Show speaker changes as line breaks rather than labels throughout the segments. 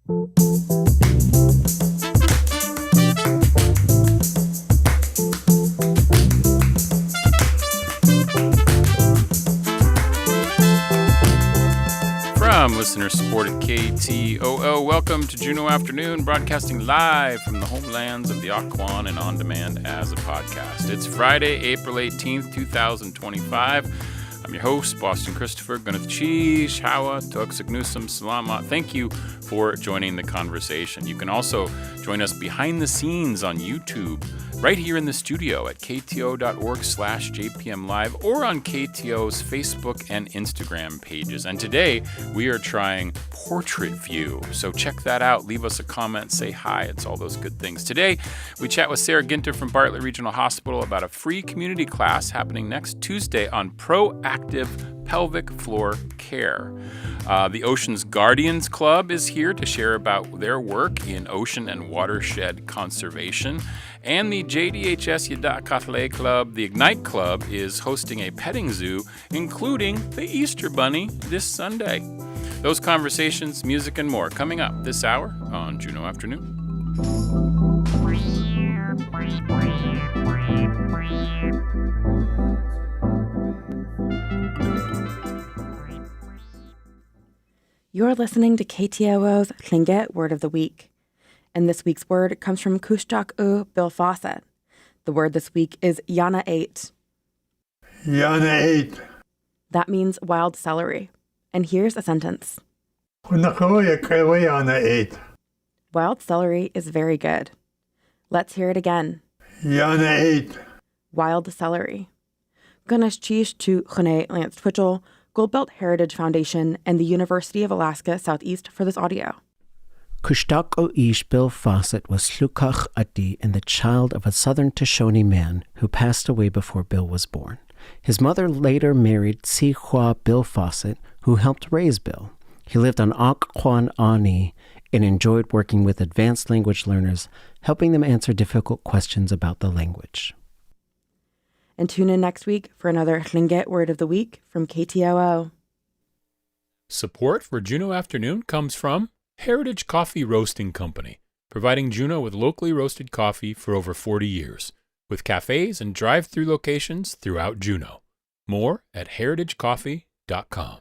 From listener-supported KTOO, welcome to Juneau Afternoon, broadcasting live from the homelands of the Occoquan and on demand as a podcast. It's Friday, April 18th, 2025. I'm your host, Boston Christopher. Gwyneth Cheese, Hawa, Tuxagnusum, Salamat. Thank you for joining the conversation. You can also join us behind the scenes on YouTube, right here in the studio at kto.org/JPM Live or on KTO's Facebook and Instagram pages. And today we are trying portrait view. So check that out. Leave us a comment. Say hi. It's all those good things. Today we chat with Sayeik Ginter from Bartlett Regional Hospital about a free community class happening next Tuesday on proactive pelvic floor care. The Ocean Guardians Club is here to share about their work in ocean and watershed conservation. And the JDHS Yada Katle Club, the Ignite Club, is hosting a petting zoo, including the Easter Bunny this Sunday. Those conversations, music, and more coming up this hour on Juneau Afternoon.
You're listening to KTOO's Tlingit Word of the Week. And this week's word comes from Kushtaq U Bill Fawcett. The word this week is Yana 8.
Yana 8.
That means wild celery. And here's a sentence.
Yana 8.
Wild celery is very good. Let's hear it again.
Yana 8.
Wild celery. Ganesh Chish to Juneau Lance Twitchell, Goldbelt Heritage Foundation, and the University of Alaska Southeast for this audio.
Kushtaq Oish Bill Fawcett was Slukach Ati and the child of a southern Shoshone man who passed away before Bill was born. His mother later married Sihua Bill Fawcett, who helped raise Bill. He lived on Occoquan Ani and enjoyed working with advanced language learners, helping them answer difficult questions about the language.
And tune in next week for another Tlingit Word of the Week from KTOO.
Support for Juneau Afternoon comes from Heritage Coffee Roasting Company, providing Juneau with locally roasted coffee for over 40 years, with cafes and drive-through locations throughout Juneau. More at heritagecoffee.com.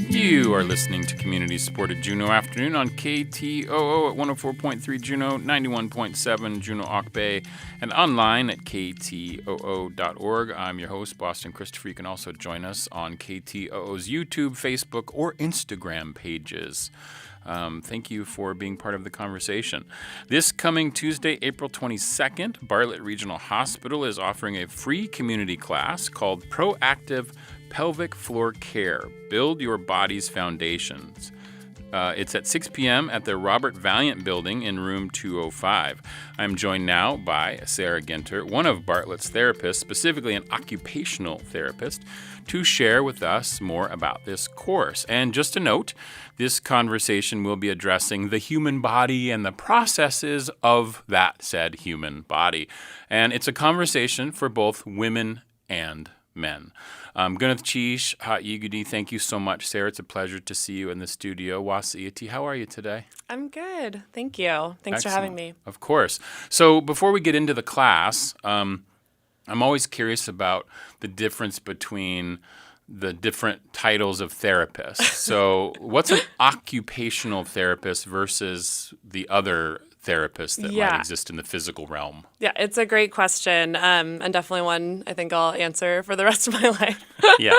You are listening to community-supported Juneau Afternoon on KTOO at 104.3 Juneau, 91.7 Juneau Ock Bay, and online at ktoo.org. I'm your host, Boston Christopher. You can also join us on KTOO's YouTube, Facebook, or Instagram pages. Thank you for being part of the conversation. This coming Tuesday, April 22nd, Bartlett Regional Hospital is offering a free community class called Proactive Pelvic Floor Care, Build Your Body's Foundations. It's at 6 p.m. at the Robert Valiant Building in room 205. I'm joined now by Sayeik Ginter, one of Bartlett's therapists, specifically an occupational therapist, to share with us more about this course. And just a note, this conversation will be addressing the human body and the processes of that said human body. And it's a conversation for both women and men. Gwyneth Cheese, Yigudi, thank you so much, Sarah. It's a pleasure to see you in the studio. Wasiati, how are you today?
I'm good. Thank you. Thanks
Excellent.
for having me.
Of course. So before we get into the class, I'm always curious about the difference between the different titles of therapists. So what's an occupational therapist versus the other therapists that might exist in the physical realm?
Yeah, it's a great question, and definitely one I think I'll answer for the rest of my life.
Yeah.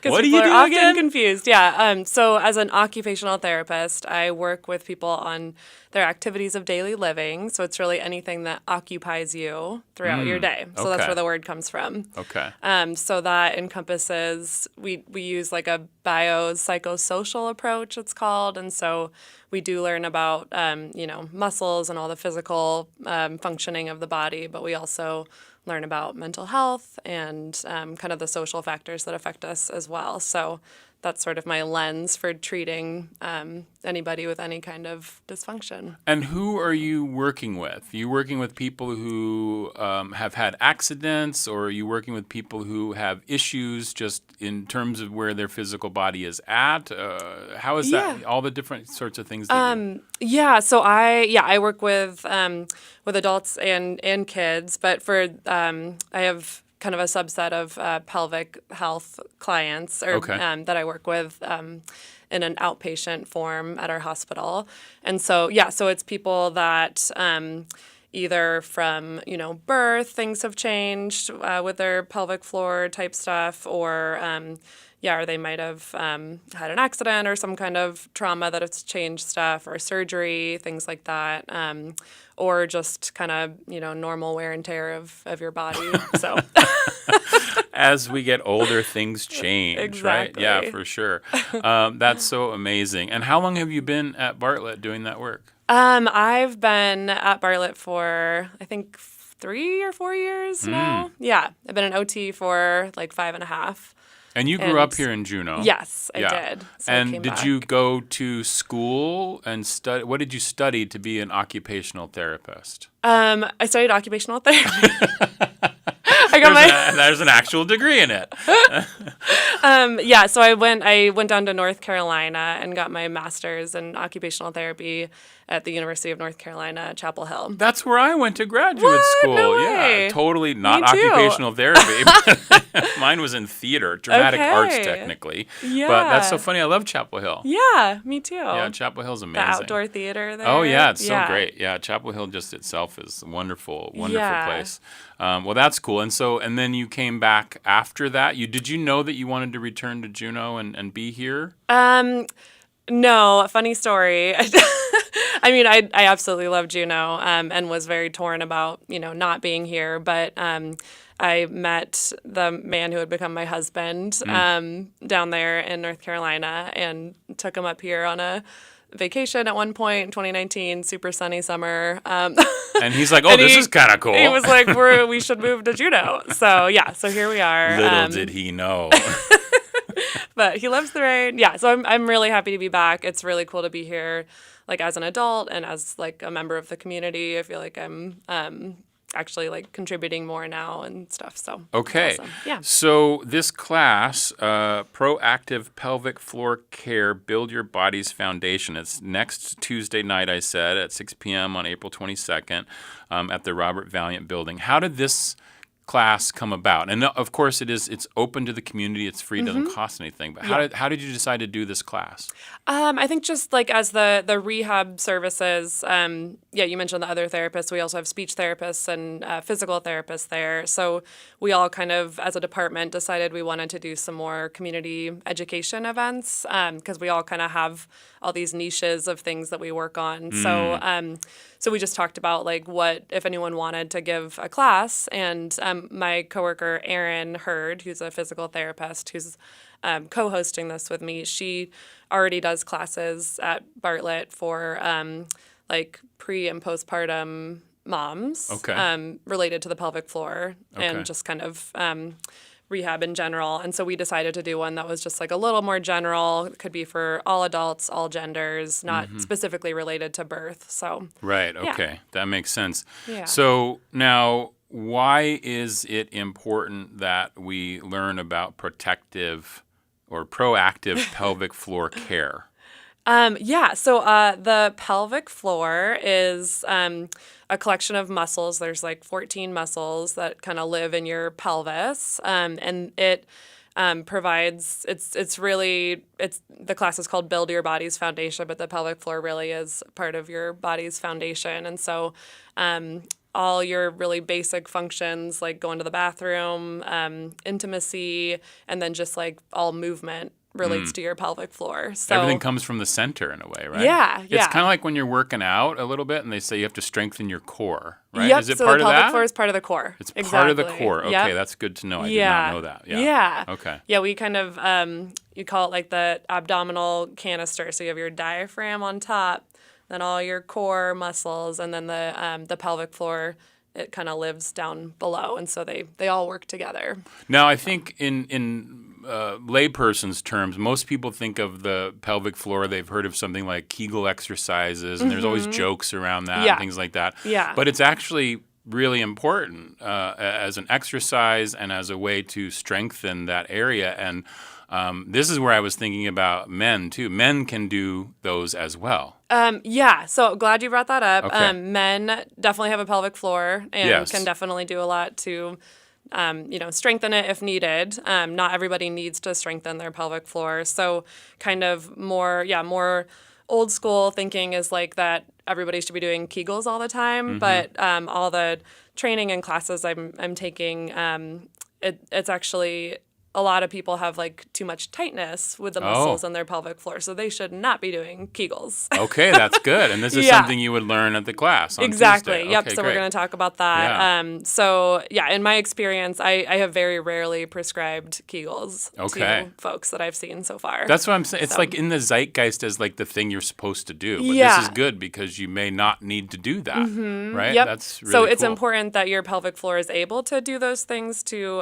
What
do
people
you do
are often
again?
confused. Yeah. So as an occupational therapist, I work with people on their activities of daily living. So it's really anything that occupies you throughout your day. So that's
okay.
where the word comes from.
Okay.
So that encompasses, we use like a biopsychosocial approach, it's called. And so we do learn about, muscles and all the physical functioning of the body, but we also learn about mental health and kind of the social factors that affect us as well. So that's sort of my lens for treating anybody with any kind of dysfunction.
And who are you working with? Are you working with people who have had accidents, or are you working with people who have issues just in terms of where their physical body is at? How is that? All the different sorts of things that
So I work with adults and kids, but for I have kind of a subset of pelvic health clients that I work with in an outpatient form at our hospital. And so it's people that either from, birth, things have changed with their pelvic floor type stuff, or or they might have had an accident or some kind of trauma that has changed stuff, or surgery, things like that, or just kind of, normal wear and tear of your body. So
as we get older, things change,
exactly.
right? Yeah, for sure. That's so amazing. And how long have you been at Bartlett doing that work?
I've been at Bartlett for, I think, 3 or 4 years now. Yeah, I've been an OT for like 5.5.
And you grew up here in Juneau.
Yes, I did. So
and
I came
did
back.
you go to school and study? What did you study to be an occupational therapist?
I studied occupational therapy. I got
There's an actual degree in it.
So I went down to North Carolina and got my master's in occupational therapy at the University of North Carolina, Chapel Hill.
That's where I went to graduate school.
No way.
Yeah, totally not
Me too.
occupational therapy. Mine was in theater, dramatic arts technically.
Yeah.
But that's so funny. I love Chapel Hill.
Yeah, me too.
Yeah, Chapel Hill's amazing.
The outdoor theater there.
Oh, yeah, it's so great. Yeah, Chapel Hill just itself is a wonderful place. Well, that's cool. And then you came back after that. Did you know that you wanted to return to Juneau and be here?
No, a funny story. I mean, I absolutely love Juneau and was very torn about, not being here. But I met the man who had become my husband down there in North Carolina and took him up here on a vacation at one point in 2019, super sunny summer.
And he's like, oh, this is kind of cool.
He was like, we should move to Juneau. So here we are.
Little did he know.
But he loves the rain. Yeah, so I'm really happy to be back. It's really cool to be here, like as an adult and as like a member of the community. I feel like I'm actually like contributing more now and stuff. So
okay,
awesome. Yeah.
So this class, Proactive Pelvic Floor Care, Build Your Body's Foundation. It's next Tuesday night, I said, at 6 p.m. on April 22nd at the Robert Valiant Building. How did this class come about? And of course, it's open to the community. It's free. It doesn't cost anything. But how did you decide to do this class?
I think just like as the rehab services, you mentioned the other therapists. We also have speech therapists and physical therapists there. So we all kind of, as a department, decided we wanted to do some more community education events because we all kind of have all these niches of things that we work on. So we just talked about like what if anyone wanted to give a class, and my coworker Erin Hurd, who's a physical therapist, who's co-hosting this with me, she already does classes at Bartlett for like pre and postpartum moms related to the pelvic floor and just kind of rehab in general. And so we decided to do one that was just like a little more general. It could be for all adults, all genders, not specifically related to birth. So
right. Okay. That makes sense.
Yeah.
So now, why is it important that we learn about protective or proactive pelvic floor care?
So the pelvic floor is a collection of muscles. There's like 14 muscles that kind of live in your pelvis, and it provides. The class is called Build Your Body's Foundation, but the pelvic floor really is part of your body's foundation, and so all your really basic functions like going to the bathroom, intimacy, and then just like all movement relates to your pelvic floor. So
everything comes from the center in a way, right?
Yeah.
It's kind of like when you're working out a little bit and they say you have to strengthen your core, right?
Yep,
Is it
so
part
the
of
pelvic
that?
floor is part of the core.
It's
exactly.
part of the core. Okay,
Yep.
that's good to know. I did not know that.
Yeah.
Okay.
Yeah, we kind of, you call it like the abdominal canister. So you have your diaphragm on top, then all your core muscles, and then the pelvic floor it kind of lives down below, and so they all work together.
Now, I think in layperson's terms, most people think of the pelvic floor. They've heard of something like Kegel exercises, and there's always jokes around that and things like that.
Yeah.
But it's actually really important as an exercise and as a way to strengthen that area. And this is where I was thinking about men, too. Men can do those as well.
So glad you brought that up.
Okay.
Men definitely have a pelvic floor and can definitely do a lot to strengthen it if needed. Not everybody needs to strengthen their pelvic floor. So kind of more old school thinking is like that everybody should be doing Kegels all the time. But all the training and classes I'm taking, it's actually a lot of people have like too much tightness with the muscles in their pelvic floor, so they should not be doing Kegels.
Okay, that's good. And this is something you would learn at the class on
exactly.
Tuesday.
Yep.
Okay,
so
great.
we're going to talk about that. In my experience, I have very rarely prescribed Kegels to folks that I've seen so far.
That's what I'm saying. It's like in the zeitgeist as like the thing you're supposed to do. But this is good because you may not need to do that, right?
Yep.
That's really
so it's
cool.
important that your pelvic floor is able to do those things to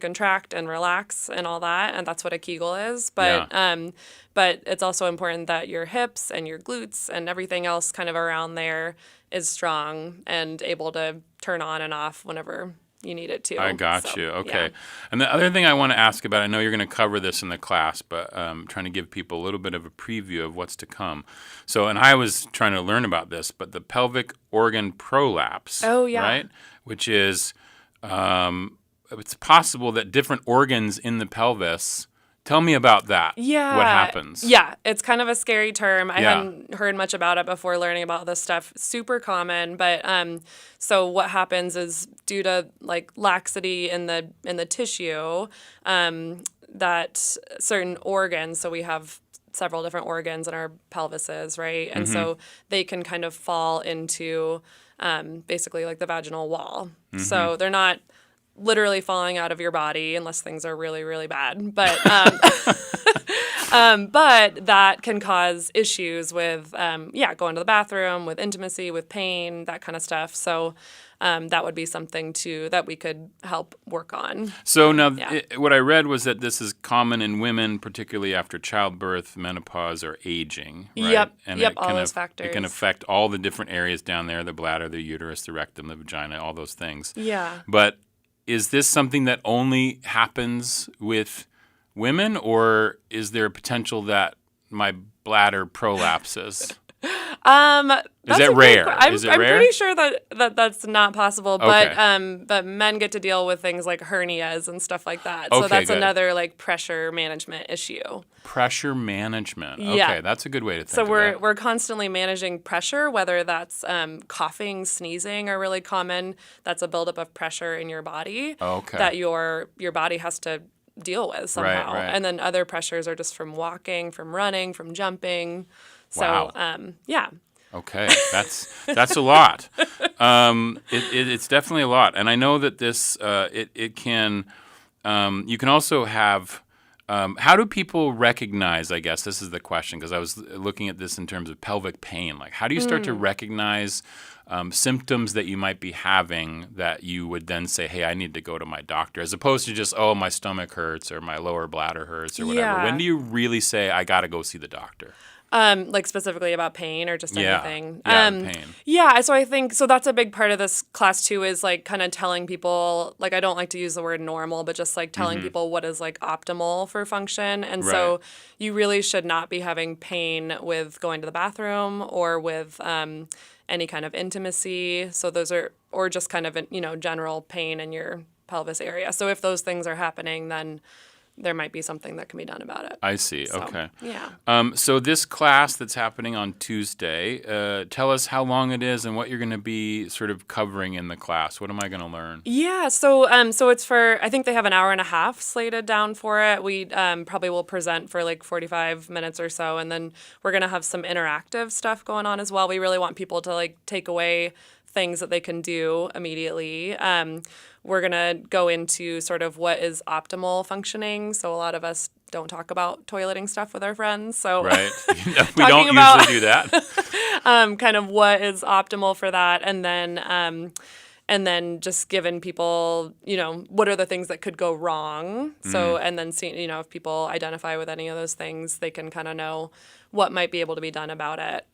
contract and relax and all that, and that's what a Kegel is. But it's also important that your hips and your glutes and everything else kind of around there is strong and able to turn on and off whenever you need it to.
I got you. Okay.
Yeah.
And the other thing I want to ask about, I know you're going to cover this in the class, but trying to give people a little bit of a preview of what's to come. So, and I was trying to learn about this, but the pelvic organ prolapse, right? Which is, it's possible that different organs in the pelvis. Tell me about that.
Yeah.
What happens?
Yeah. It's kind of a scary term. I hadn't heard much about it before learning about this stuff. Super common. But so what happens is due to like laxity in the tissue, that certain organs, so we have several different organs in our pelvises, right? And so they can kind of fall into basically like the vaginal wall. So they're not literally falling out of your body unless things are really, really bad. But but that can cause issues with, going to the bathroom, with intimacy, with pain, that kind of stuff. So that would be something, too, that we could help work on.
So now what I read was that this is common in women, particularly after childbirth, menopause, or aging, right?
Yep,
And
all those factors.
It can affect all the different areas down there, the bladder, the uterus, the rectum, the vagina, all those things.
Yeah.
But is this something that only happens with women, or is there a potential that my bladder prolapses?
Is that
rare?
I'm
Is it rare?
pretty sure that's not possible,
Okay.
but men get to deal with things like hernias and stuff like that. So that's
good.
another like pressure management issue.
Pressure management.
Yeah.
Okay, that's a good way to think
So
of that.
we're constantly managing pressure, whether that's coughing, sneezing are really common. That's a buildup of pressure in your body that your body has to deal with somehow.
Right.
And then other pressures are just from walking, from running, from jumping. So
Wow. Okay, that's a lot. It's definitely a lot, and I know that this it can. You can also have. How do people recognize? I guess this is the question, because I was looking at this in terms of pelvic pain. Like, how do you start to recognize symptoms that you might be having that you would then say, "Hey, I need to go to my doctor," as opposed to just, "Oh, my stomach hurts" or "My lower bladder hurts" or whatever.
Yeah.
When do you really say, "I got to go see the doctor"?
Like specifically about pain or just anything?
Pain.
Yeah, so I think, so that's a big part of this class too, is like kind of telling people, like I don't like to use the word normal, but just like telling people what is like optimal for function. And so you really should not be having pain with going to the bathroom or with any kind of intimacy. So those are, or just kind of, general pain in your pelvis area. So if those things are happening, then there might be something that can be done about it.
I see.
So,
Okay.
Yeah.
So this class that's happening on Tuesday, tell us how long it is and what you're going to be sort of covering in the class. What am I going to learn?
Yeah. So it's for, I think they have an hour and a half slated down for it. We probably will present for like 45 minutes or so, and then we're going to have some interactive stuff going on as well. We really want people to like take away things that they can do immediately. We're going to go into sort of what is optimal functioning. So a lot of us don't talk about toileting stuff with our friends. So
right. We don't usually do that.
kind of what is optimal for that. And then and then just giving people, what are the things that could go wrong. So, and then seeing, if people identify with any of those things, they can kind of know what might be able to be done about it.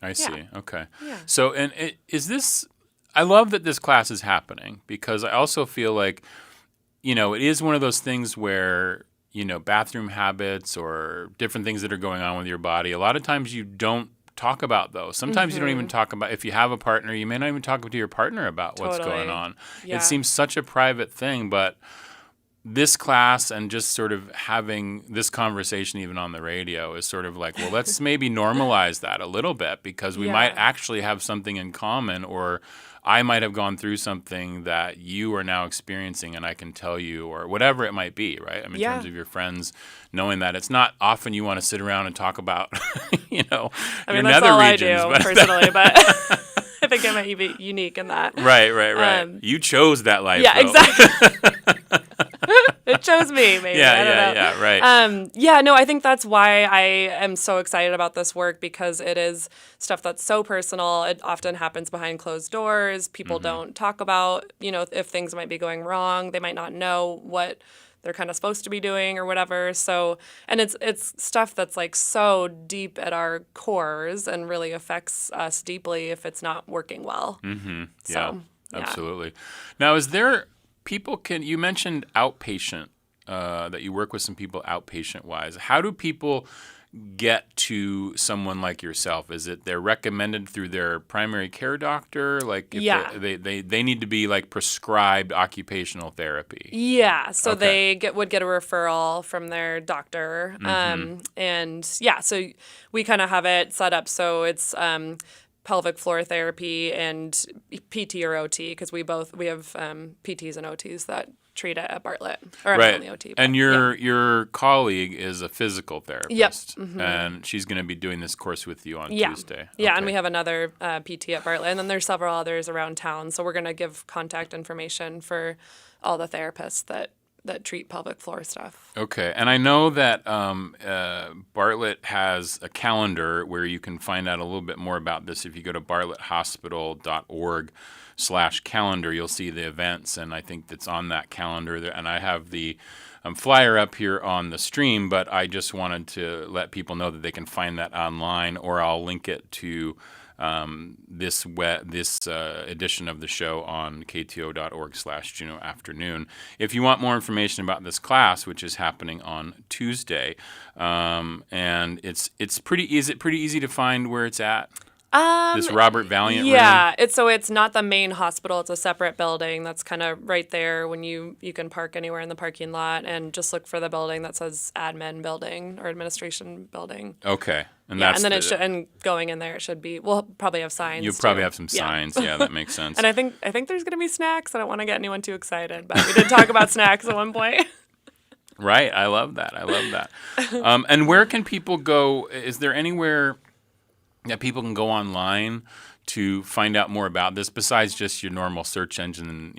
I see. Okay.
Yeah.
So, and is this, I love that this class is happening, because I also feel like, it is one of those things where, bathroom habits or different things that are going on with your body, a lot of times you don't talk about those. Sometimes you don't even talk about, if you have a partner, you may not even talk to your partner about what's going on.
Yeah.
It seems such a private thing, but this class and just sort of having this conversation even on the radio is sort of like, well, let's maybe normalize that a little bit, because we might actually have something in common, or I might have gone through something that you are now experiencing and I can tell you, or whatever it might be, right? I mean, in terms of your friends, knowing that it's not often you want to sit around and talk about, your
that's
nether
all
regions.
I do personally, but I think I might be unique in that.
Right. You chose that life.
Yeah,
though.
exactly. It chose me, maybe. I don't know.
Right.
I think that's why I am so excited about this work, because it is stuff that's so personal. It often happens behind closed doors. People don't talk about, if things might be going wrong. They might not know what they're kind of supposed to be doing or whatever. So, and it's stuff that's like so deep at our cores and really affects us deeply if it's not working well.
Mm-hmm.
So,
absolutely. Now, is there you mentioned outpatient, that you work with some people outpatient wise. How do people get to someone like yourself? Is it they're recommended through their primary care doctor? Like if they need to be like prescribed occupational therapy?
Yeah. So they would get a referral from their doctor. So we kind of have it set up so it's pelvic floor therapy and PT or OT, because we have PTs and OTs that treat it at Bartlett. Or I'm only OT.
And your colleague is a physical therapist.
Yep. Mm-hmm.
And she's going to be doing this course with you on Tuesday.
Yeah, and we have another PT at Bartlett, and then there's several others around town. So we're going to give contact information for all the therapists that treat pelvic floor stuff. Okay.
And I know that Bartlett has a calendar where you can find out a little bit more about this. If you go to bartletthospital.org/calendar, you'll see the events, and I think that's on that calendar. And I have the flyer up here on the stream, but I just wanted to let people know that they can find that online, or I'll link it to this edition of the show on kto.org/Juneau Afternoon. If you want more information about this class, which is happening on Tuesday, and it's pretty easy to find where it's at. This Robert Valiant room?
Yeah, it's not the main hospital. It's a separate building that's kind of right there when you can park anywhere in the parking lot, and just look for the building that says admin building or administration building.
Okay.
And then going in there, it should be, we'll probably have signs.
You'll probably have some signs. Yeah, that makes sense.
And I think there's going to be snacks. I don't want to get anyone too excited, but we did talk about snacks at one point.
Right. I love that. And where can people go? Is there anywhere that people can go online to find out more about this besides just your normal search engine,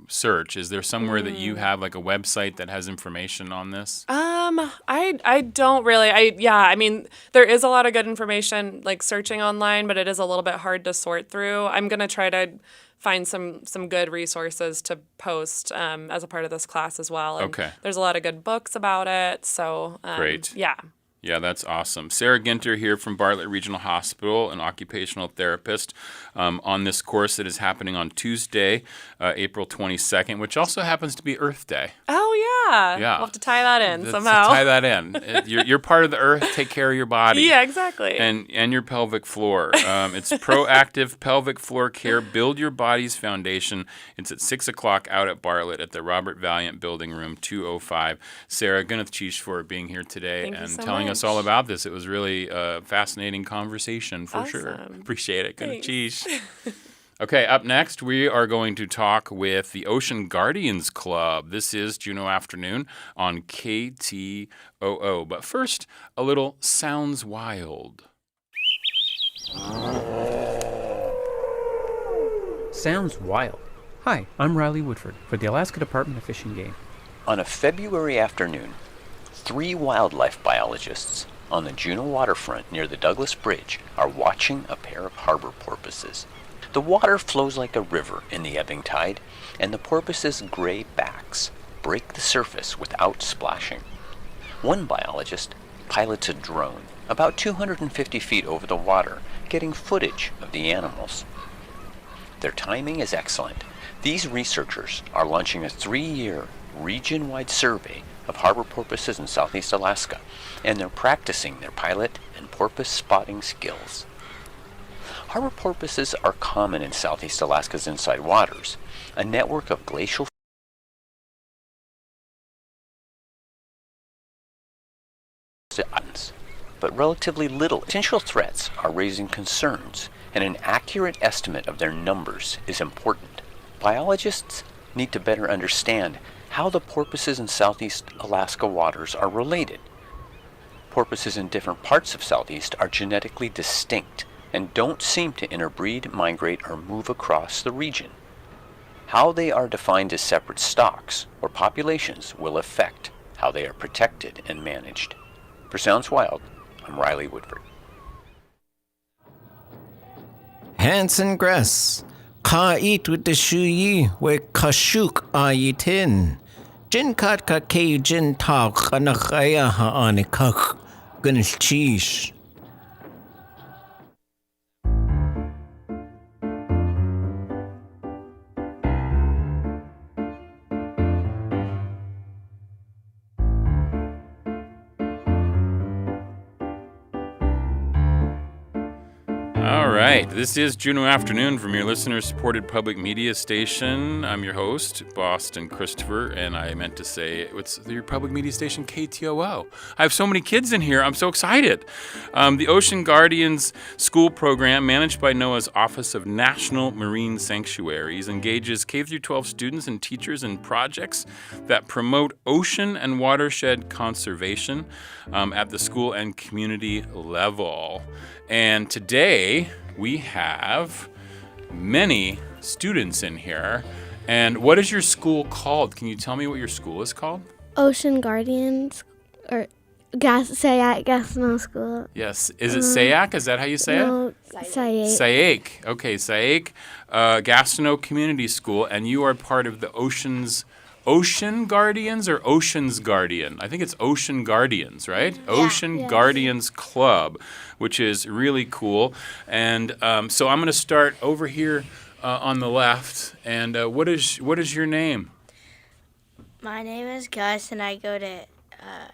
search? Is there somewhere that you have like a website that has information on this?
I don't really. I mean, there is a lot of good information like searching online, but it is a little bit hard to sort through. I'm going to try to find some good resources to post as a part of this class as well. And there's a lot of good books about it. So
great.
Yeah.
Yeah, that's awesome. Sarah Ginter here from Bartlett Regional Hospital, an occupational therapist, on this course that is happening on Tuesday, April 22nd, which also happens to be Earth Day.
Oh, yeah. We'll have to tie that in somehow.
Tie that in. You're part of the earth. Take care of your body.
Yeah, exactly.
And your pelvic floor. It's proactive pelvic floor care. Build your body's foundation. It's at 6 o'clock out at Bartlett at the Robert Valiant Building, room 205. Sarah, Gwyneth Cheesh for being here today and telling us all about this. It was really a fascinating conversation for sure. Appreciate it. Gwyneth Cheesh. Okay, up next, we are going to talk with the Ocean Guardians Club. This is Juneau Afternoon on KTOO. But first, a little Sounds Wild.
Sounds Wild. Hi, I'm Riley Woodford for the Alaska Department of Fish and Game.
On a February afternoon, 3 wildlife biologists on the Juneau waterfront near the Douglas Bridge are watching a pair of harbor porpoises. The water flows like a river in the ebbing tide, and the porpoise's gray backs break the surface without splashing. One biologist pilots a drone about 250 feet over the water, getting footage of the animals. Their timing is excellent. These researchers are launching a 3-year region-wide survey of harbor porpoises in southeast Alaska, and they're practicing their pilot and porpoise spotting skills. Harbor porpoises are common in southeast Alaska's inside waters. A network of glacial islands, but relatively little potential threats are raising concerns, and an accurate estimate of their numbers is important. Biologists need to better understand how the porpoises in southeast Alaska waters are related. Porpoises in different parts of southeast are genetically distinct and don't seem to interbreed, migrate, or move across the region. How they are defined as separate stocks or populations will affect how they are protected and managed. For Sounds Wild, I'm Riley Woodford.
Hanson Gress, Ka eat with the shuyi, we kashuk ayitin. Jin kat ka ke jin ta khanakaya ha anikak, gunnish cheesh.
All right, this is Juneau Afternoon from your listener-supported public media station. I'm your host, Boston Christopher, and I meant to say it's your public media station, KTOO. I have so many kids in here. I'm so excited. The Ocean Guardians School program, managed by NOAA's Office of National Marine Sanctuaries, engages K-12 students and teachers in projects that promote ocean and watershed conservation at the school and community level. And today we have many students in here. And what is your school called? Can you tell me what your school is called?
Ocean Guardians, or Sayeik Ocean School.
Yes. Is it Sayeik? Is that how you say it?
No, Sayeik.
Sayeik. Okay, Sayeik Gastineau Community School. And you are part of the Ocean Guardians or Ocean's Guardian? I think it's Ocean Guardians, right?
Yeah.
Ocean Guardians Club, which is really cool. And so I'm going to start over here on the left. And what is your name?
My name is Gus, and I go to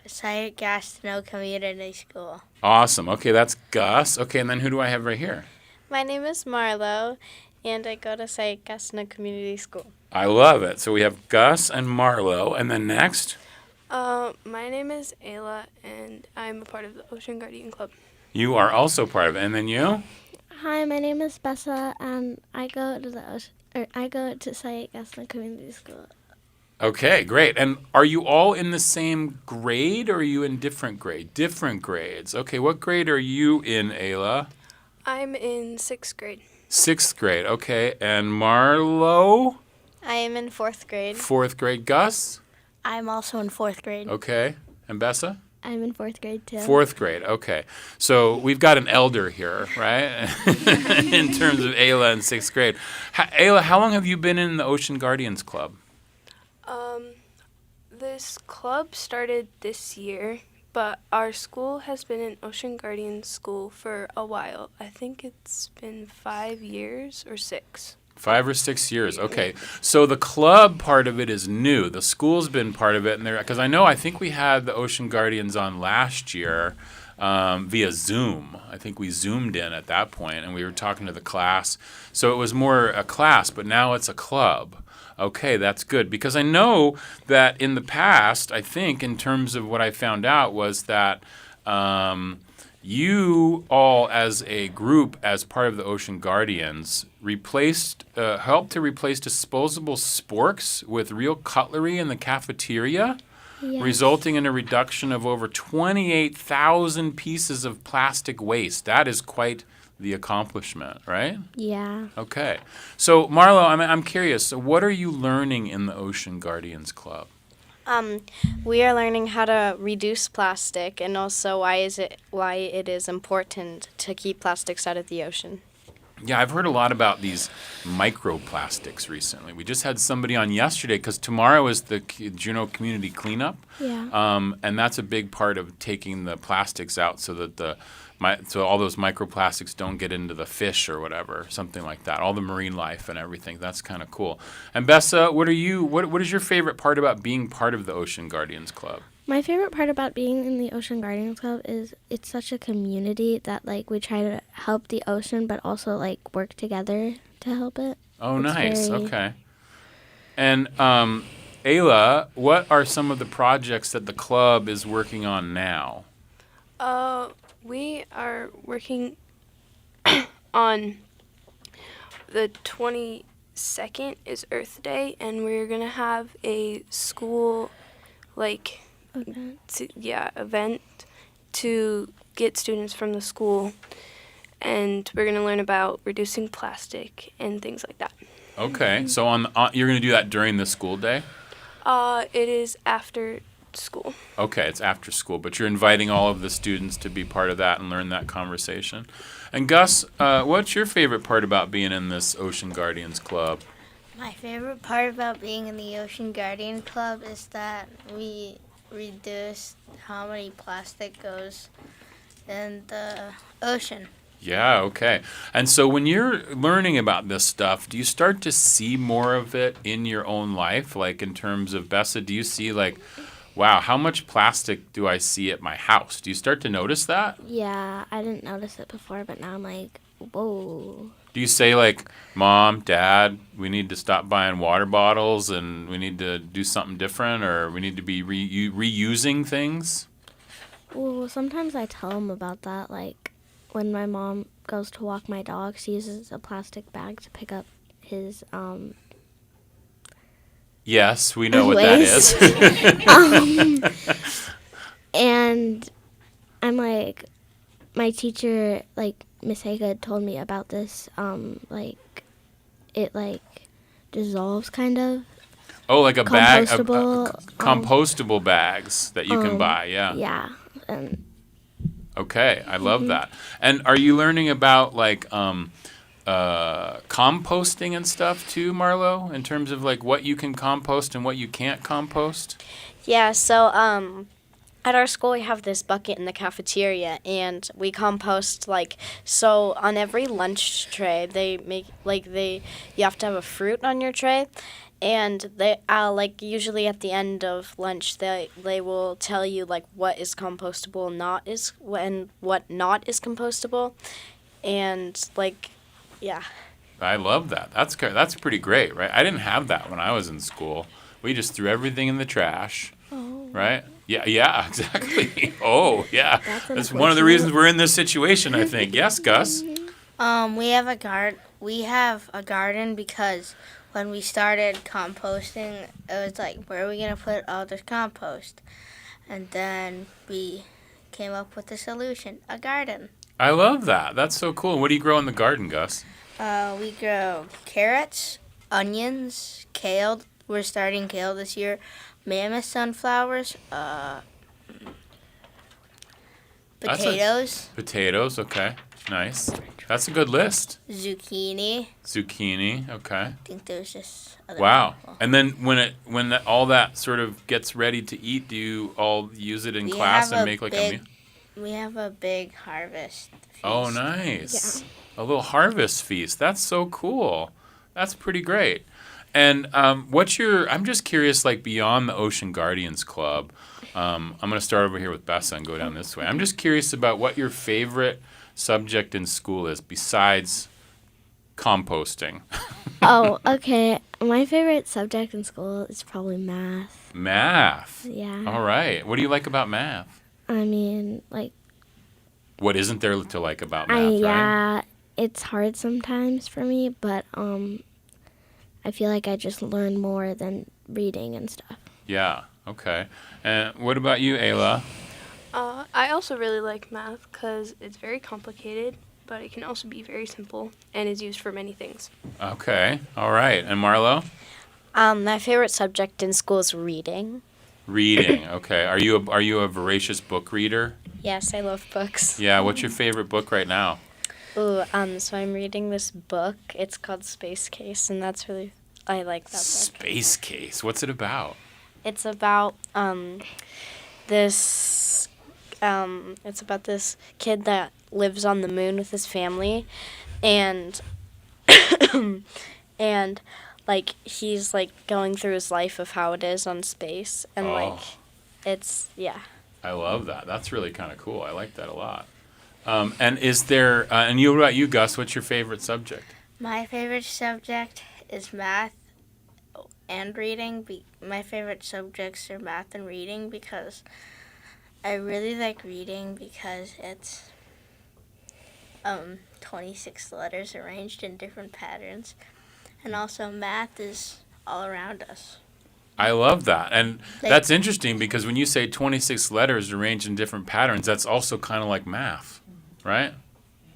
Sayeik Gastineau Community School.
Awesome. Okay, that's Gus. Okay, and then who do I have right here?
My name is Marlo, and I go to Sayeik Gastineau Community School.
I love it. So we have Gus and Marlo, and then next?
My name is Ayla, and I'm a part of the Ocean Guardian Club.
You are also part of it. And then you?
Hi, my name is Bessa, and I go to Sayeik Gastineau Community School.
Okay, great. And are you all in the same grade, or are you in different grade? Different grades. Okay, what grade are you in, Ayla?
I'm in 6th grade.
6th grade, okay. And Marlo?
I am in 4th grade.
4th grade. Gus?
I'm also in 4th grade.
Okay. And Bessa?
I'm in 4th grade, too.
4th grade, okay. So we've got an elder here, right? In terms of Ayla in 6th grade. Ayla, how long have you been in the Ocean Guardians Club?
This club started this year, but our school has been in Ocean Guardians School for a while. I think it's been 5 years or 6.
5 or 6 years, okay. So the club part of it is new. The school's been part of it, and because I think we had the Ocean Guardians on last year via Zoom. I think we Zoomed in at that point, and we were talking to the class. So it was more a class, but now it's a club. Okay, that's good. Because I know that in the past, I think in terms of what I found out was that you all as a group, as part of the Ocean Guardians, helped to replace disposable sporks with real cutlery in the cafeteria,
Yes.
resulting in a reduction of over 28,000 pieces of plastic waste. That is quite the accomplishment, right?
Yeah.
Okay. So, Marlo, I'm curious. So what are you learning in the Ocean Guardians Club?
We are learning how to reduce plastic, and also why it is important to keep plastics out of the ocean.
Yeah, I've heard a lot about these microplastics recently. We just had somebody on yesterday because tomorrow is the Juneau Community Cleanup.
Yeah.
And that's a big part of taking the plastics out so that so all those microplastics don't get into the fish or whatever, something like that. All the marine life and everything. That's kind of cool. And Bessa, what is your favorite part about being part of the Ocean Guardians Club?
My favorite part about being in the Ocean Guardians Club is it's such a community that, like, we try to help the ocean, but also, like, work together to help it.
Oh,
It's
nice.
very-
Okay. And Ayla, what are some of the projects that the club is working on now?
We are working on the 22nd is Earth Day, and we're gonna have a school, like, event to get students from the school, and we're gonna learn about reducing plastic and things like that.
Okay, so you're going to do that during the school day?
It is after school.
Okay, it's after school, but you're inviting all of the students to be part of that and learn that conversation. And Gus, what's your favorite part about being in this Ocean Guardians Club?
My favorite part about being in the Ocean Guardian Club is that we reduce how many plastic goes in the ocean.
Yeah, okay. And so when you're learning about this stuff, do you start to see more of it in your own life? Like in terms of, Bessa, do you see like, wow, how much plastic do I see at my house? Do you start to notice that?
Yeah, I didn't notice it before, but now I'm like, whoa.
Do you say like, Mom, Dad, we need to stop buying water bottles and we need to do something different, or we need to be reusing things?
Well, sometimes I tell them about that. Like, when my mom goes to walk my dog, she uses a plastic bag to pick up his,
Yes, we know what that
waste.
is.
And I'm like, my teacher, like, Miss Haga told me about this, like, it, like, dissolves kind of.
Oh, like a bag of
Compostable,
compostable bags that you can buy, yeah.
Yeah. And
Okay, I love that. And are you learning about like composting and stuff too, Marlo, in terms of like what you can compost and what you can't compost?
Yeah, so at our school we have this bucket in the cafeteria, and we compost so on every lunch tray they make you have to have a fruit on your tray, and they usually at the end of lunch they will tell you like what is compostable and what not is compostable, and yeah.
I love that. That's pretty great, right? I didn't have that when I was in school. We just threw everything in the trash. Oh. Right? Yeah, exactly. Oh, yeah. That's one of the reasons we're in this situation, I think. Yes, Gus?
We have a garden because when we started composting, it was like, where are we going to put all this compost? And then we came up with a solution, a garden.
I love that. That's so cool. What do you grow in the garden, Gus?
We grow carrots, onions, kale. We're starting kale this year. Mammoth sunflowers, potatoes.
Potatoes, okay. Nice. That's a good list.
Zucchini.
Okay.
I think there's just other
Wow.
people.
And then when all that sort of gets ready to eat, do you all use it in class and make like a meal?
We have a big harvest feast.
Oh, nice.
Yeah.
A little harvest feast. That's so cool. That's pretty great. And I'm just curious, like beyond the Ocean Guardians Club, I'm going to start over here with Bessa and go down this way. I'm just curious about what your favorite subject in school is besides composting.
oh, okay. My favorite subject in school is probably math.
Math.
Yeah.
All right. What do you like about math?
I mean, like.
What isn't there to like about math, right?
Yeah, it's hard sometimes for me, but I feel like I just learn more than reading and stuff.
Yeah. Okay. And what about you, Ayla?
I also really like math because it's very complicated, but it can also be very simple and is used for many things.
Okay. All right. And Marlo?
My favorite subject in school is reading.
Reading. Okay. Are you a voracious book reader?
Yes, I love books.
Yeah. What's your favorite book right now?
So I'm reading this book. It's called Space Case, and I like that book.
Space Case. What's it about?
It's about this kid that lives on the moon with his family, and and like he's like going through his life of how it is on space, and it's
I love that. That's really kind of cool. I like that a lot. And is there, and what about you, Gus? What's your favorite subject?
My favorite subject is math and reading. My favorite subjects are math and reading because I really like reading because it's 26 letters arranged in different patterns. And also math is all around us.
I love that. And that's interesting because when you say 26 letters arranged in different patterns, that's also kind of like math, right?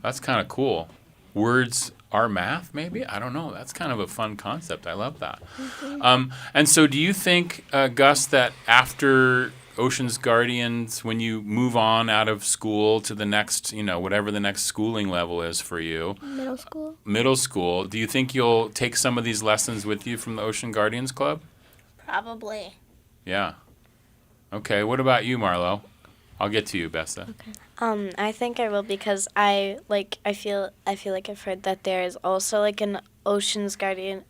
That's kind of cool. Words are math, maybe? I don't know. That's kind of a fun concept. I love that.
Mm-hmm.
And so do you think, Gus, that after Ocean's Guardians, when you move on out of school to the next, whatever the next schooling level is for you, middle school, do you think you'll take some of these lessons with you from the Ocean Guardians Club?
Probably.
Yeah. Okay. What about you, Marlo? I'll get to you, Bessa.
Okay. I think I will because I feel like I've heard that there is also like an Ocean Guardian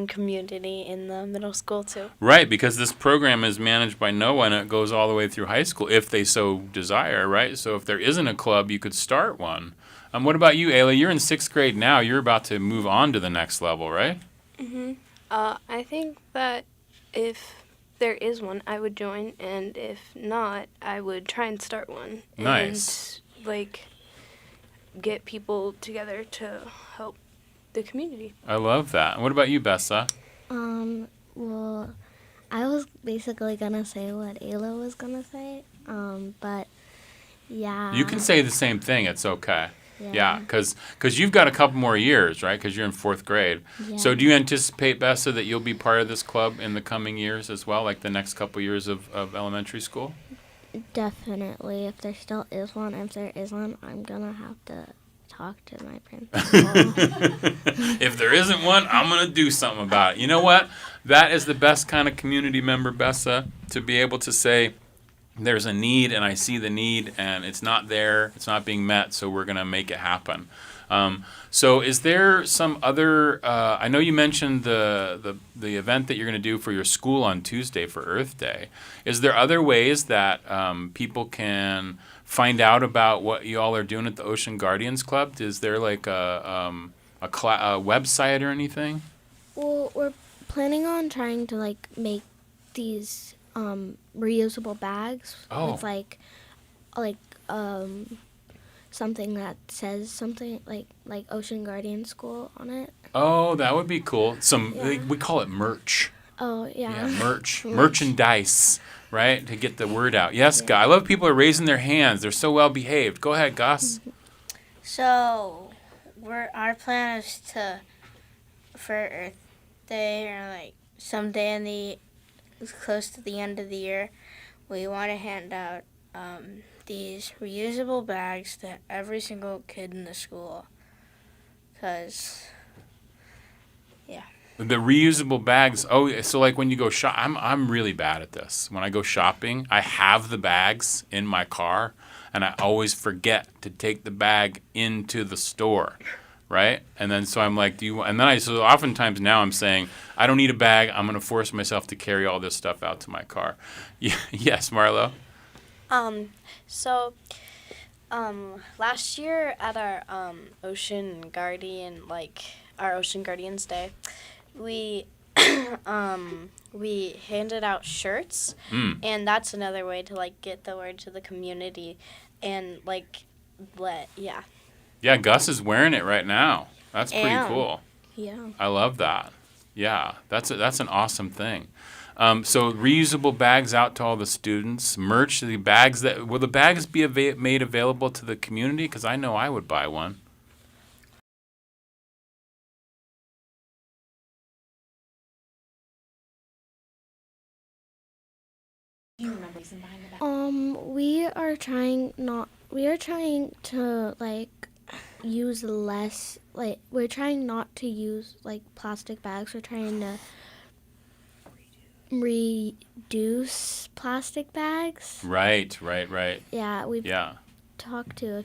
community in the middle school too.
Right, because this program is managed by NOAA and it goes all the way through high school if they so desire, right? So if there isn't a club, you could start one. What about you, Ayla? You're in 6th grade now. You're about to move on to the next level, right?
Mm-hmm. I think that if there is one, I would join, and if not, I would try and start one.
Nice.
And, get people together to help the community.
I love that. And what about you, Bessa?
Well, I was basically gonna say what Ayla was gonna say, but yeah.
You can say the same thing. It's okay. Yeah, because you've got a couple more years, right? Because you're in 4th grade.
Yeah.
So do you anticipate, Bessa, that you'll be part of this club in the coming years as well, like the next couple years of elementary school?
Definitely. If there still is one, if there isn't, I'm gonna have to talk to my principal.
If there isn't one, I'm going to do something about it. You know what? That is the best kind of community member, Bessa, to be able to say, there's a need and I see the need and it's not there, it's not being met, so we're going to make it happen. So is there some other, I know you mentioned the event that you're going to do for your school on Tuesday for Earth Day. Is there other ways that people can find out about what you all are doing at the Ocean Guardians Club? Is there like a website or anything?
Well, we're planning on trying to make these reusable bags with something that says something like Ocean Guardian School on it.
Oh, that would be cool. We call it merch.
Oh, yeah.
Yeah, merchandise, right? To get the word out. Yes, Guy. I love people are raising their hands. They're so well behaved. Go ahead, Gus.
So, our plan is for Earth Day or someday close to the end of the year, we want to hand out these reusable bags to every single kid in the school.
The reusable bags. Oh, so when you go shop, I'm really bad at this. When I go shopping, I have the bags in my car, and I always forget to take the bag into the store, right? And then so I'm like, so oftentimes now I'm saying, I don't need a bag. I'm going to force myself to carry all this stuff out to my car. Yes, Marlo?
Last year at our Ocean Guardians Day, we we handed out shirts, and that's another way to get the word to the community, and
Yeah, Gus is wearing it right now. That's pretty cool.
Yeah.
I love that. Yeah, that's an awesome thing. So reusable bags out to all the students, merch. Will the bags be made available to the community? Because I know I would buy one.
Do you remember reason behind the bag?
We are trying to use less, like, we're trying not to use, like, plastic bags. We're trying to reduce plastic bags.
Right.
Yeah, we've talked to a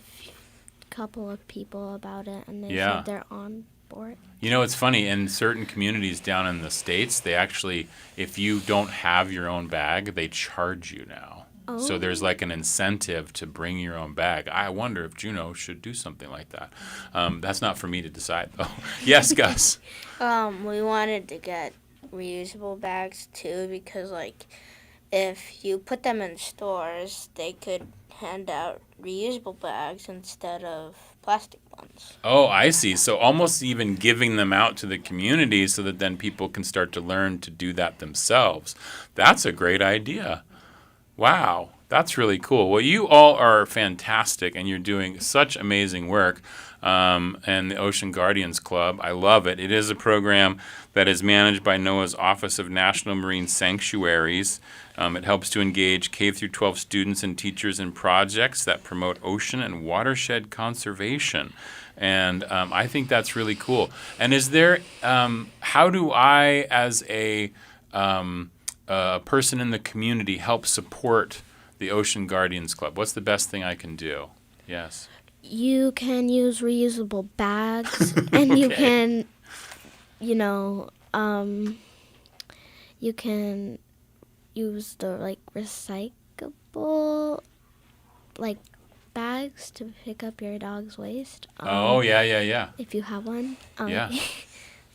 couple of people about it, and they said they're on board.
You know, it's funny, in certain communities down in the States, they actually, if you don't have your own bag, they charge you now.
Oh.
So there's like an incentive to bring your own bag. I wonder if Juneau should do something like that. That's not for me to decide, though. Yes, Gus?
We wanted to get reusable bags, too, because, like, if you put them in stores, they could hand out reusable bags instead of plastic ones.
Oh, I see. So almost even giving them out to the community so that then people can start to learn to do that themselves. That's a great idea. Wow, that's really cool. Well, you all are fantastic, and you're doing such amazing work. And the Ocean Guardians Club, I love it. It is a program that is managed by NOAA's Office of National Marine Sanctuaries. It helps to engage K through 12 students and teachers in projects that promote ocean and watershed conservation. And I think that's really cool. And is there, how do I, as a person in the community, help support the Ocean Guardians Club? What's the best thing I can do? Yes.
You can use reusable bags, and you can, you can use the, like, recyclable, like, bags to pick up your dog's waste.
Yeah.
If you have one.
Yeah,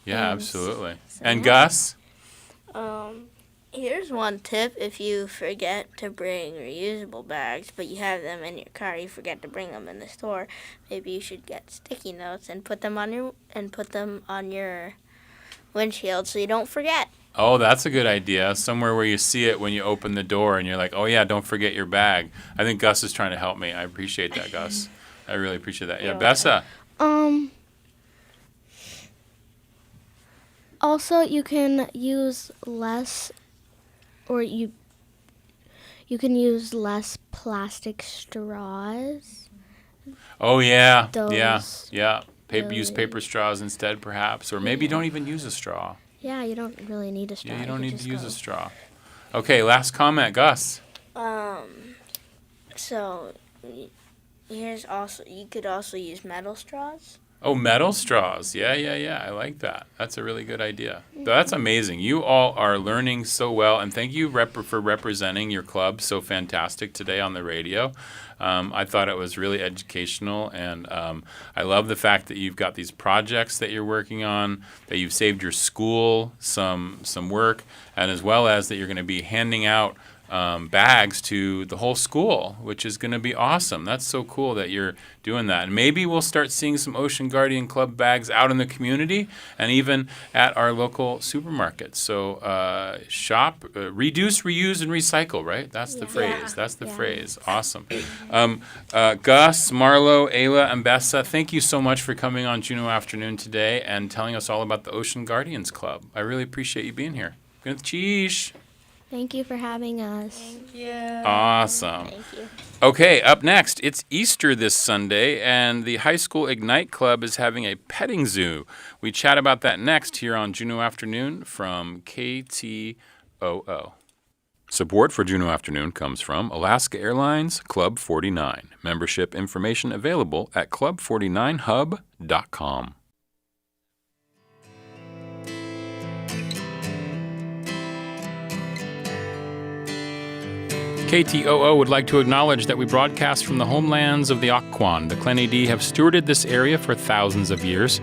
absolutely. And Gus?
Here's one tip. If you forget to bring reusable bags, but you have them in your car, you forget to bring them in the store, maybe you should get sticky notes and put them on your windshield so you don't forget.
Oh, that's a good idea. Somewhere where you see it when you open the door and you're like, oh yeah, don't forget your bag. I think Gus is trying to help me. I appreciate that, Gus. I really appreciate that. Yeah, Bessa.
Also, you can use less, or you can use less plastic straws.
Oh yeah,
Those
yeah.
really-
Use paper straws instead, perhaps, or maybe don't even use a straw.
Yeah, you don't really need a straw.
Yeah, you don't need to use a straw. Okay, last comment, Gus.
So here's also, you could also use metal straws.
Oh, metal straws. Yeah. I like that. That's a really good idea. That's amazing. You all are learning so well, and thank you for representing your club so fantastic today on the radio. I thought it was really educational, and I love the fact that you've got these projects that you're working on, that you've saved your school some work, and as well as that you're going to be handing out bags to the whole school, which is going to be awesome. That's so cool that you're doing that. And maybe we'll start seeing some Ocean Guardian Club bags out in the community and even at our local supermarkets. So shop, reduce, reuse, and recycle, right? That's the phrase. That's the phrase. Awesome. Gus, Marlo, Ayla, and Bessa, thank you so much for coming on Juneau Afternoon today and telling us all about the Ocean Guardians Club. I really appreciate you being here. Good cheese.
Thank you for having us.
Thank you.
Awesome.
Thank you.
Okay, up next, it's Easter this Sunday, and the High School Ignite Club is having a petting zoo. We chat about that next here on Juneau Afternoon from KTOO. Support for Juneau Afternoon comes from Alaska Airlines Club 49. Membership information available at club49hub.com. KTOO would like to acknowledge that we broadcast from the homelands of the Occoquan. The Clenedy have stewarded this area for thousands of years.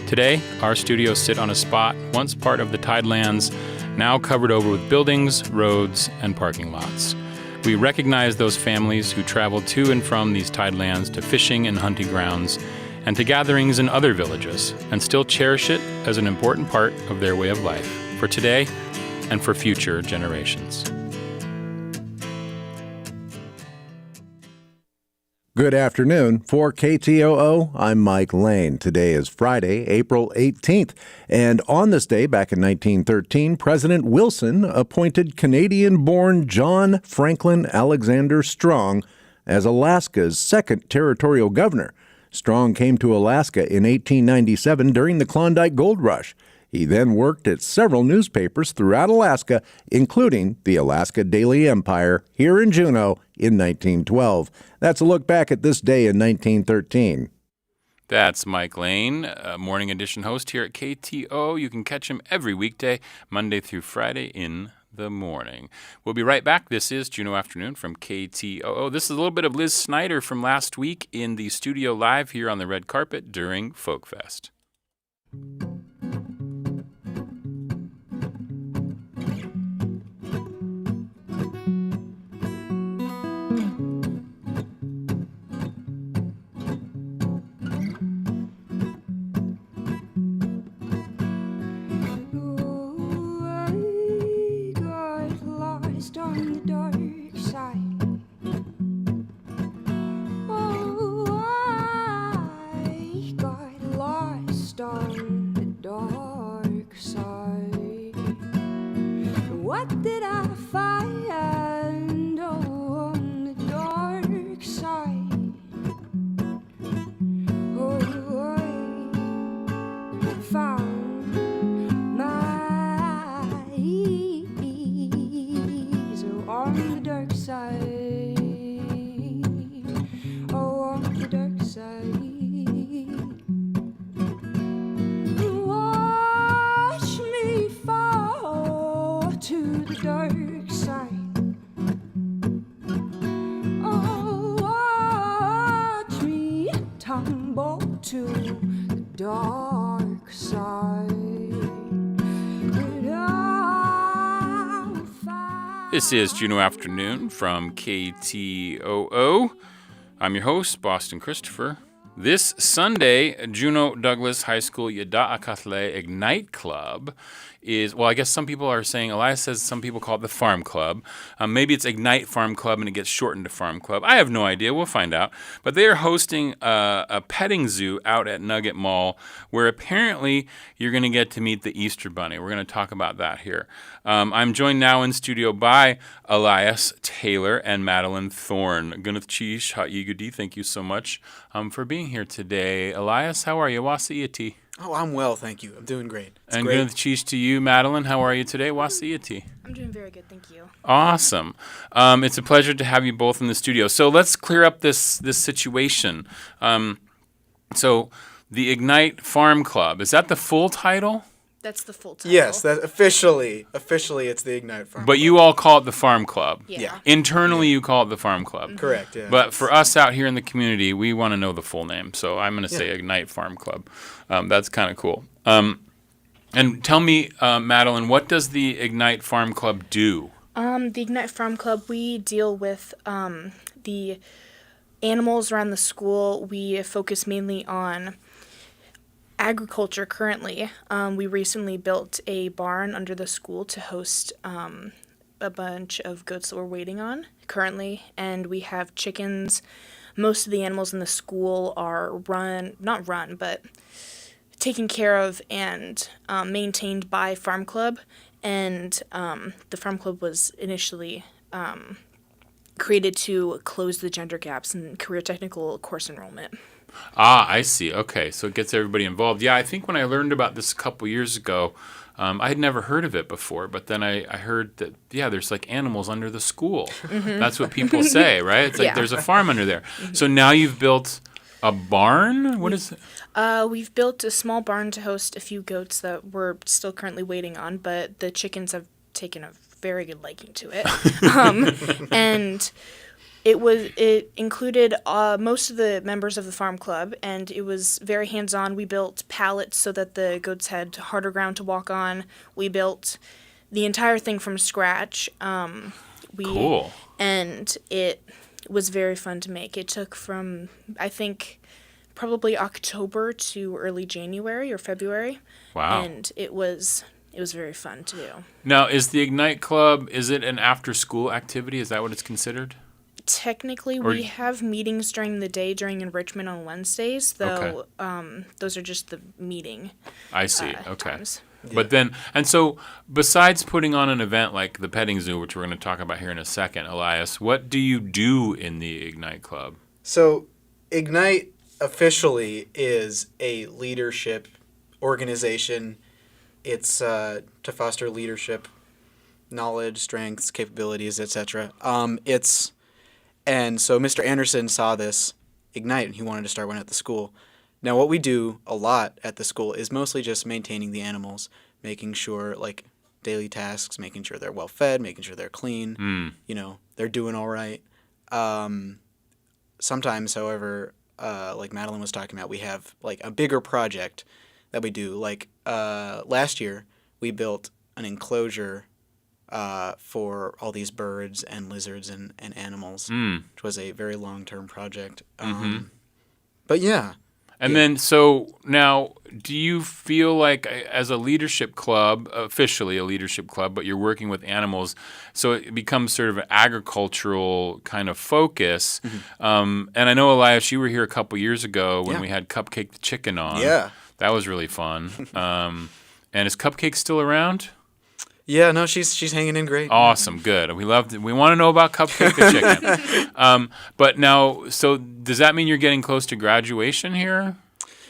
Today, our studios sit on a spot once part of the Tidelands, now covered over with buildings, roads, and parking lots. We recognize those families who traveled to and from these Tidelands to fishing and hunting grounds and to gatherings in other villages, and still cherish it as an important part of their way of life, for today and for future generations.
Good afternoon. For KTOO, I'm Mike Lane. Today is Friday, April 18th. And on this day, back in 1913, President Wilson appointed Canadian-born John Franklin Alexander Strong as Alaska's second territorial governor. Strong came to Alaska in 1897 during the Klondike Gold Rush. He then worked at several newspapers throughout Alaska, including the Alaska Daily Empire here in Juneau in 1912. That's a look back at this day in 1913.
That's Mike Lane, morning edition host here at KTO. You can catch him every weekday, Monday through Friday in the morning. We'll be right back. This is Juneau Afternoon from KTOO. This is a little bit of Liz Snyder from last week in the studio live here on the red carpet during Folk Fest.
On the dark side, oh, I got lost on the dark side. What did I find, oh, on the dark side? Oh, I found my on the dark side, oh, on the dark side. Watch me fall to the dark side. Oh, watch me tumble to the dark side.
This is Juneau Afternoon from KTOO. I'm your host, Boston Christopher. This Sunday, Juneau Douglas High School Yada'akatle Ignite Club is, well, I guess some people are saying, Elias says some people call it the Farm Club. Maybe it's Ignite Farm Club and it gets shortened to Farm Club. I have no idea. We'll find out. But they are hosting a petting zoo out at Nugget Mall where apparently you're going to get to meet the Easter Bunny. We're going to talk about that here. I'm joined now in studio by Elias Taylor and Madeline Thorne. Gunath Chish, Ha'igudi, thank you so much for being here today. Elias, how are you? Wasi'ati.
Oh, I'm well, thank you. I'm doing great.
And Gunath Chish to you, Madeline. How are you today? Wasi'ati.
I'm doing very good, thank you.
Awesome. It's a pleasure to have you both in the studio. So let's clear up this situation. So the Ignite Farm Club, is that the full title?
That's the full title.
Yes, that officially it's the Ignite Farm
But
Club.
you all call it the Farm Club.
Yeah.
Internally, you call it the Farm Club.
Mm-hmm. Correct, yeah.
But for us out here in the community, we want to know the full name. So I'm going to say Ignite Farm Club. That's kind of cool. And tell me, Madeline, what does the Ignite Farm Club do?
The Ignite Farm Club, we deal with the animals around the school. We focus mainly on agriculture currently. We recently built a barn under the school to host a bunch of goats that we're waiting on currently, and we have chickens. Most of the animals in the school are but taken care of and maintained by Farm Club, and the Farm Club was initially created to close the gender gaps in career technical course enrollment.
Ah, I see. Okay, so it gets everybody involved. Yeah, I think when I learned about this a couple years ago, I had never heard of it before, but then I heard that, there's like animals under the school.
Mm-hmm.
That's what people say, right? It's like there's a farm under there. Mm-hmm. So now you've built a barn? What is it?
We've built a small barn to host a few goats that we're still currently waiting on, but the chickens have taken a very good liking to it. And it included most of the members of the Farm Club, and it was very hands-on. We built pallets so that the goats had harder ground to walk on. We built the entire thing from scratch.
Cool.
And it was very fun to make. It took from, I think, probably October to early January or February.
Wow.
And it was very fun to do.
Now, is the Ignite Club, is it an after-school activity? Is that what it's considered?
Technically, we have meetings during the day during enrichment on Wednesdays, though those are just the meeting.
I see. Okay.
Times.
But then, and so besides putting on an event like the petting zoo, which we're going to talk about here in a second, Elias, what do you do in the Ignite Club?
So Ignite officially is a leadership organization. It's to foster leadership, knowledge, strengths, capabilities, etc. And so Mr. Anderson saw this Ignite, and he wanted to start one at the school. Now, what we do a lot at the school is mostly just maintaining the animals, making sure, like, daily tasks, making sure they're well fed, making sure they're clean, they're doing all right. Sometimes, however, like Madeline was talking about, we have, like, a bigger project that we do. Like, last year, we built an enclosure for all these birds and lizards and animals, which was a very long-term project. But yeah.
And then, so now, do you feel like as a leadership club, officially a leadership club, but you're working with animals, so it becomes sort of an agricultural kind of focus? And I know, Elias, you were here a couple years ago when we had Cupcake the chicken on.
Yeah.
That was really fun. And is Cupcake still around?
Yeah, no, she's hanging in great.
Awesome, good. We want to know about Cupcake the chicken. But now, so does that mean you're getting close to graduation here?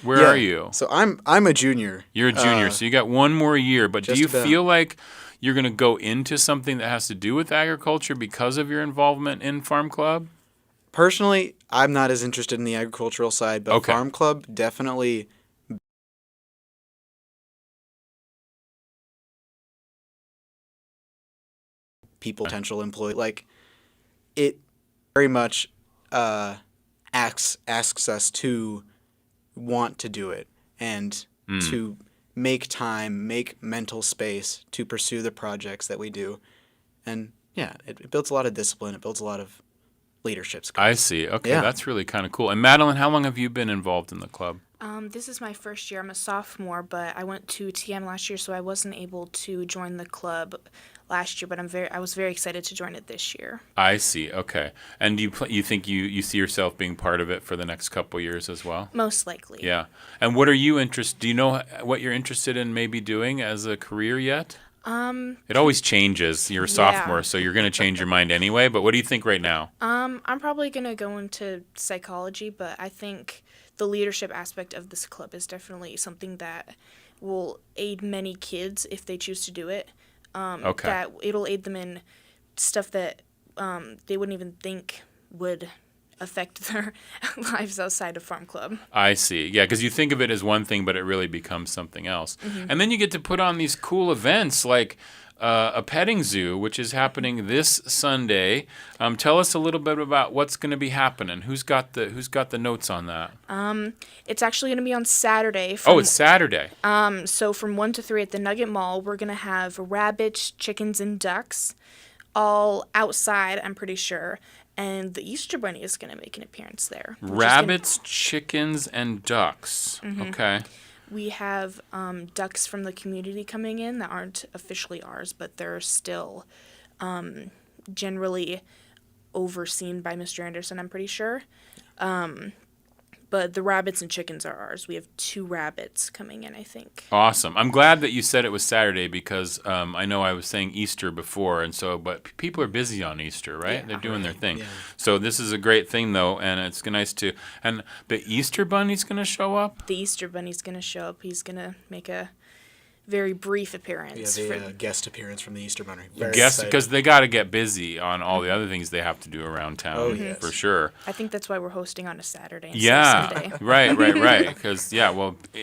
Where are you?
So I'm a junior.
You're a junior, so you got one more year. But do you feel like you're going to go into something that has to do with agriculture because of your involvement in Farm Club?
Personally, I'm not as interested in the agricultural side, but Farm Club definitely. People, potential employee, like, it very much asks us to want to do it and to make time, make mental space to pursue the projects that we do. And yeah, it builds a lot of discipline. It builds a lot of leadership skills.
I see. Okay, that's really kind of cool. And Madeline, how long have you been involved in the club?
This is my first year. I'm a sophomore, but I went to TM last year, so I wasn't able to join the club last year, but I was very excited to join it this year.
I see. Okay. And you think you see yourself being part of it for the next couple years as well?
Most likely.
Yeah. And what are you interested? Do you know what you're interested in maybe doing as a career yet? It always changes. You're a sophomore, so you're going to change your mind anyway. But what do you think right now?
I'm probably going to go into psychology, but I think the leadership aspect of this club is definitely something that will aid many kids if they choose to do it. That it'll aid them in stuff that they wouldn't even think would affect their lives outside of Farm Club.
I see. Yeah, because you think of it as one thing, but it really becomes something else. And then you get to put on these cool events like a petting zoo, which is happening this Sunday. Tell us a little bit about what's going to be happening. Who's got the notes on that?
It's actually going to be on Saturday.
It's Saturday.
So from 1 to 3 at the Nugget Mall, we're going to have rabbits, chickens, and ducks all outside, I'm pretty sure. And the Easter Bunny is going to make an appearance there.
Rabbits, chickens, and ducks. Okay.
We have ducks from the community coming in that aren't officially ours, but they're still generally overseen by Mr. Anderson, I'm pretty sure. But the rabbits and chickens are ours. We have 2 rabbits coming in, I think.
Awesome. I'm glad that you said it was Saturday because I know I was saying Easter before, but people are busy on Easter, right?
Yeah.
They're doing their thing. Yeah. So this is a great thing, though, and it's nice to. And the Easter Bunny's going to show up?
The Easter Bunny's going to show up. He's going to make a very brief appearance.
Yeah, guest appearance from the Easter Bunny.
Because they got to get busy on all the other things they have to do around town, for sure.
I think that's why we're hosting on a Saturday instead of Sunday.
Right. Because,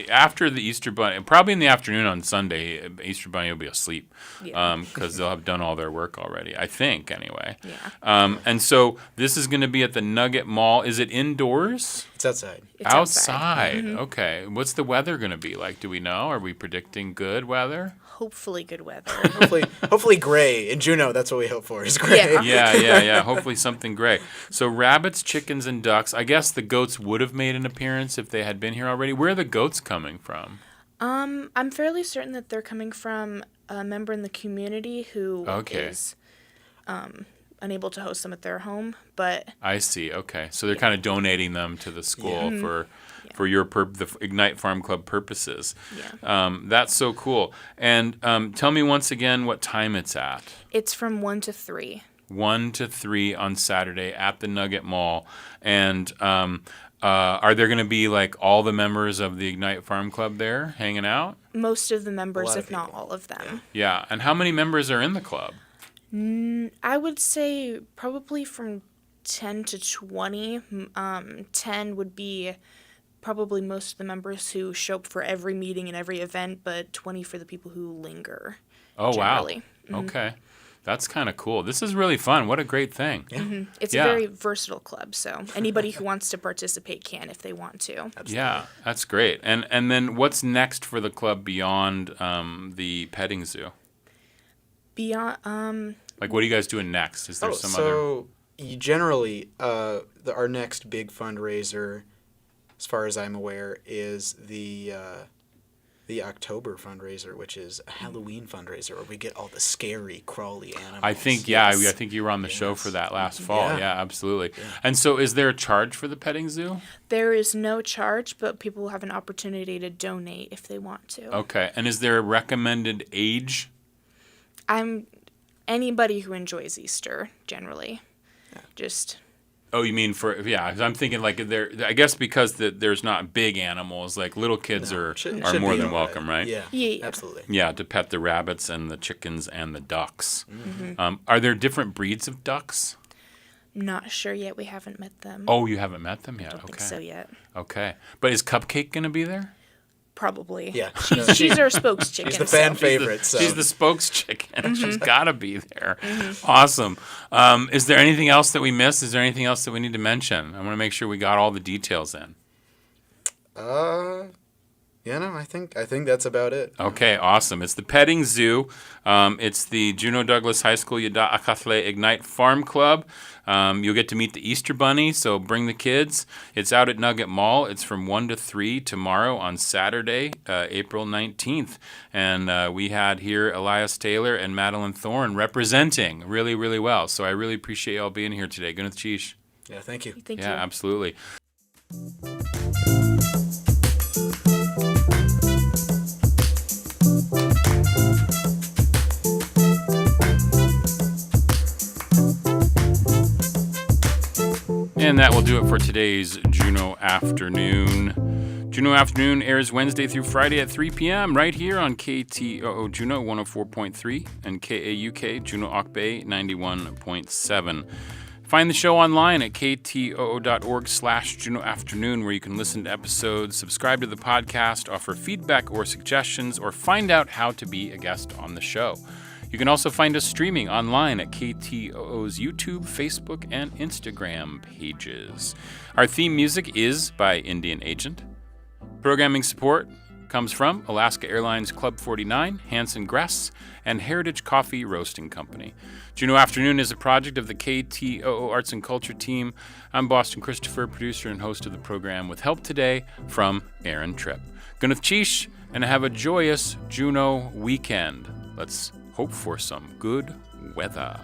after the Easter Bunny, probably in the afternoon on Sunday, Easter Bunny will be asleep because they'll have done all their work already, I think, anyway.
Yeah.
And so this is going to be at the Nugget Mall. Is it indoors?
It's outside.
Outside. Okay. What's the weather going to be like? Do we know? Are we predicting good weather?
Hopefully good weather.
hopefully gray. In Juneau, that's what we hope for, is gray.
Yeah. Hopefully something gray. So rabbits, chickens, and ducks. I guess the goats would have made an appearance if they had been here already. Where are the goats coming from?
I'm fairly certain that they're coming from a member in the community who is unable to host them at their home, but
I see. Okay, so they're kind of donating them to the school for the Ignite Farm Club purposes.
Yeah.
That's so cool. And tell me once again what time it's at.
It's from 1 to 3.
1 to 3 on Saturday at the Nugget Mall, and Are there going to be like all the members of the Ignite Farm Club there hanging out?
Most of the members, if not all of them.
Yeah. And how many members are in the club?
I would say probably from 10 to 20. 10 would be probably most of the members who show up for every meeting and every event, but 20 for the people who linger.
Oh,
generally.
Wow. Okay. That's kind of cool. This is really fun. What a great thing.
Yeah. It's a very versatile club, so anybody who wants to participate can if they want to.
Absolutely.
Yeah, that's great. And then what's next for the club beyond the petting zoo?
Beyond,
like, what are you guys doing next? Is there some other?
So generally, our next big fundraiser, as far as I'm aware, is the October fundraiser, which is a Halloween fundraiser where we get all the scary, crawly animals.
I think, I think you were on the show for that last fall. Yeah, absolutely. Yeah. And so is there a charge for the petting zoo?
There is no charge, but people will have an opportunity to donate if they want to.
Okay. And is there a recommended age?
Anybody who enjoys Easter, generally. Yeah. Just...
Oh, you mean I'm thinking like I guess because there's not big animals, like little kids are more than welcome, right?
Yeah, absolutely.
Yeah, to pet the rabbits and the chickens and the ducks. Mm-hmm. Are there different breeds of ducks?
Not sure yet. We haven't met them.
Oh, you haven't met them yet?
I don't think so yet.
Okay. But is Cupcake going to be there?
Probably.
Yeah.
She's our spokes chicken.
She's the fan favorite.
She's the spokes chicken. She's got to be there. Awesome. Is there anything else that we missed? Is there anything else that we need to mention? I want to make sure we got all the details in.
I think that's about it.
Okay, awesome. It's the petting zoo. It's the Juneau Douglas High School Yada Akathle Ignite Farm Club. You'll get to meet the Easter Bunny, so bring the kids. It's out at Nugget Mall. It's from 1 to 3 tomorrow on Saturday, April 19th. And we had here Elias Taylor and Madeline Thorne representing really, really well. So I really appreciate y'all being here today. Gunath Chish.
Yeah, thank you.
Thank you.
Yeah, absolutely. And that will do it for today's Juneau Afternoon. Juneau Afternoon airs Wednesday through Friday at 3 p.m. right here on KTOO Juneau 104.3 and KAUK Juneau Auk Bay 91.7. Find the show online at ktoo.org/Juneau Afternoon, where you can listen to episodes, subscribe to the podcast, offer feedback or suggestions, or find out how to be a guest on the show. You can also find us streaming online at KTOO's YouTube, Facebook, and Instagram pages. Our theme music is by Indian Agent. Programming support comes from Alaska Airlines Club 49, Hanson Gress, and Heritage Coffee Roasting Company. Juneau Afternoon is a project of the KTOO Arts and Culture team. I'm Boston Christopher, producer and host of the program, with help today from Aaron Tripp. Gunath Chish, and have a joyous Juneau weekend. Let's hope for some good weather.